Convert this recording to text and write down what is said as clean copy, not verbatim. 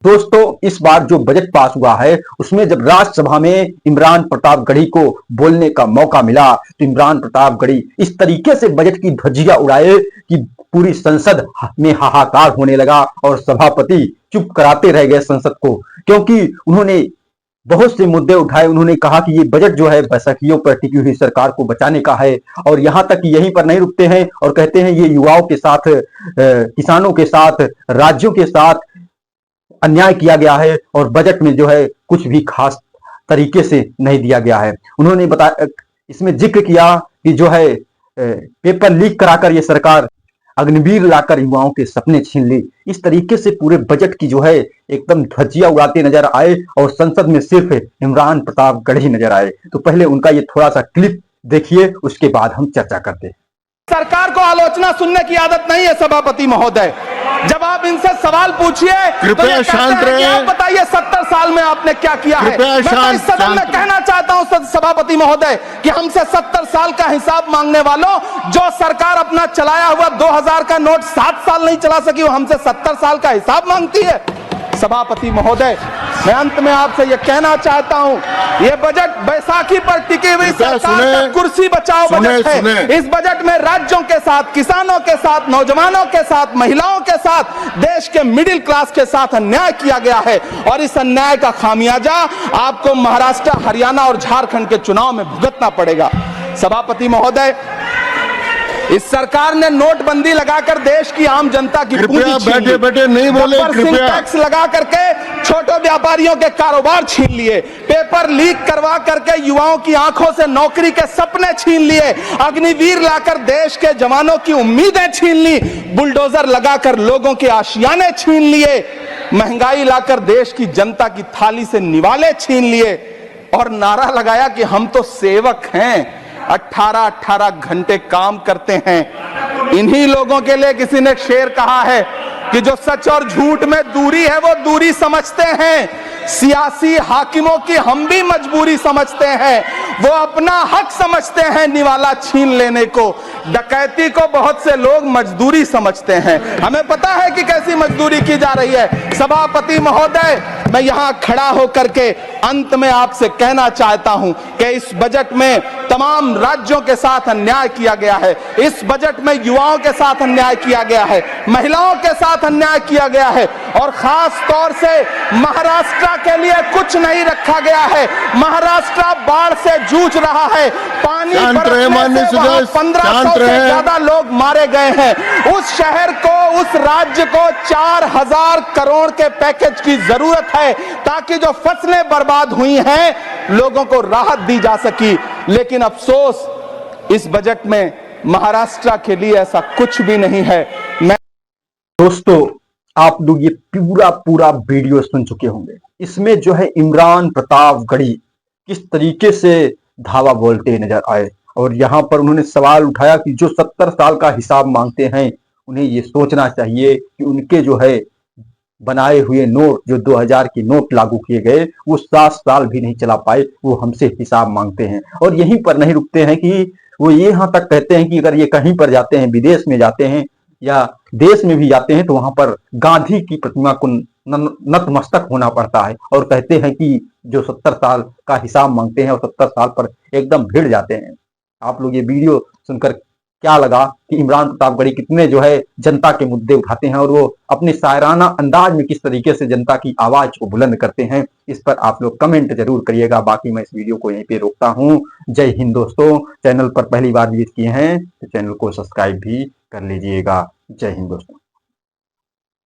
दोस्तों, इस बार जो बजट पास हुआ है उसमें जब राज्यसभा में इमरान प्रतापगढ़ी को बोलने का मौका मिला तो इमरान प्रतापगढ़ी इस तरीके से बजट की धज्जियां उड़ाए कि पूरी संसद में हाहाकार होने लगा और सभापति चुप कराते रह गए संसद को, क्योंकि उन्होंने बहुत से मुद्दे उठाए। उन्होंने कहा कि ये बजट जो है बैसाखियों पर टिकी हुई सरकार को बचाने का है, और यहाँ तक कि यहीं पर नहीं रुकते हैं और कहते हैं ये युवाओं के साथ, किसानों के साथ, राज्यों के साथ अन्याय किया गया है और बजट में जो है कुछ भी खास तरीके से नहीं दिया गया है। उन्होंने बताया, इसमें जिक्र किया कि जो है पेपर लीक कराकर ये सरकार अग्निवीर लाकर युवाओं के सपने छीन ली। इस तरीके से पूरे बजट की जो है एकदम धज्जियां उड़ाते नजर आए और संसद में सिर्फ इमरान प्रतापगढ़ी नजर आए। तो पहले उनका ये थोड़ा सा क्लिप देखिए, उसके बाद हम चर्चा करते हैं। सरकार को आलोचना सुनने की आदत नहीं है सभापति महोदय। जब आप इनसे सवाल पूछिए कृपया शांत रहिए। आप बताइए 70 साल में आपने क्या किया है। मैं इस सदन में कहना चाहता हूं सभापति महोदय कि हमसे 70 साल का हिसाब मांगने वालों, जो सरकार अपना चलाया हुआ 2000 का नोट 7 साल नहीं चला सकी, वो हमसे 70 साल का हिसाब मांगती है। सभापति महोदय, मैं अंत में आपसे यह कहना चाहता हूं, यह बजट बैसाखी पर टिकी हुई सरकार का कुर्सी बचाओ बजट है। इस बजट में राज्यों के साथ, किसानों के साथ, नौजवानों के साथ, महिलाओं के साथ, देश के मिडिल क्लास के साथ अन्याय किया गया है, और इस अन्याय का खामियाजा आपको महाराष्ट्र, हरियाणा और झारखंड के चुनाव में भुगतना पड़ेगा। सभापति महोदय, इस सरकार ने नोटबंदी लगाकर देश की आम जनता की पूंजी छीन ली। बैठे नहीं बोले, कृपया टैक्स लगा करके छोटे व्यापारियों के कारोबार छीन लिए, पेपर लीक करवा करके युवाओं की आंखों से नौकरी के सपने छीन लिए, अग्निवीर लाकर देश के जवानों की उम्मीदें छीन ली, बुलडोजर लगाकर लोगों के आशियाने छीन लिए, महंगाई लाकर देश की जनता की थाली से निवाले छीन लिए, और नारा लगाया कि हम तो सेवक हैं, 18-18 घंटे काम करते हैं। इन्हीं लोगों के लिए किसी ने शेर कहा है कि जो सच और झूठ में दूरी है वो दूरी समझते हैं, सियासी हाकिमों की हम भी मजबूरी समझते हैं, वो अपना हक समझते हैं निवाला छीन लेने को, डकैती को बहुत से लोग मजदूरी समझते हैं। हमें पता है कि कैसी मजदूरी की जा रही है। सभापति महोदय, मैं यहां खड़ा होकर के अंत में आपसे कहना चाहता हूं कि इस बजट में तमाम राज्यों के साथ अन्याय किया गया है, इस बजट में युवाओं के साथ अन्याय किया गया है, महिलाओं के साथ अन्याय किया गया है, और खास तौर से महाराष्ट्र के लिए कुछ नहीं रखा गया है। महाराष्ट्र बाढ़ से जूझ रहा है, पानी बरसने से वहां 1500 से ज्यादा लोग मारे गए हैं। उस शहर को, उस राज्य को 4000 करोड़ के पैकेज की जरूरत है ताकि जो फसलें बर्बाद हुई हैं लोगों को राहत दी जा सकी। लेकिन अफसोस, इस बजट में महाराष्ट्र के लिए ऐसा कुछ भी नहीं है। दोस्तों, आप लोग ये पूरा वीडियो सुन चुके होंगे। इसमें जो है इमरान प्रतापगढ़ी किस तरीके से धावा बोलते नजर आए, और यहाँ पर उन्होंने सवाल उठाया कि जो 70 साल का हिसाब मांगते हैं उन्हें ये सोचना चाहिए कि उनके जो है बनाए हुए नोट, जो 2000 के नोट लागू किए गए, वो 7 साल भी नहीं चला पाए, वो हमसे हिसाब मांगते हैं। और यहीं पर नहीं रुकते हैं कि वो यहाँ तक कहते हैं कि अगर ये कहीं पर जाते हैं, विदेश में जाते हैं या देश में भी जाते हैं, तो वहां पर गांधी की प्रतिमा को नतमस्तक होना पड़ता है, और कहते हैं कि जो 70 साल का हिसाब मांगते हैं और 70 साल पर एकदम भिड़ जाते हैं। आप लोग ये वीडियो सुनकर क्या लगा कि इमरान प्रतापगढ़ी कितने जो है जनता के मुद्दे उठाते हैं, और वो अपने शायराना अंदाज में किस तरीके से जनता की आवाज को बुलंद करते हैं, इस पर आप लोग कमेंट जरूर करिएगा। बाकी मैं इस वीडियो को यहीं पे रोकता हूँ। जय हिंद दोस्तों। चैनल पर पहली बार विजिट किए हैं तो चैनल को सब्सक्राइब भी कर लीजिएगा। जय हिंद दोस्तों।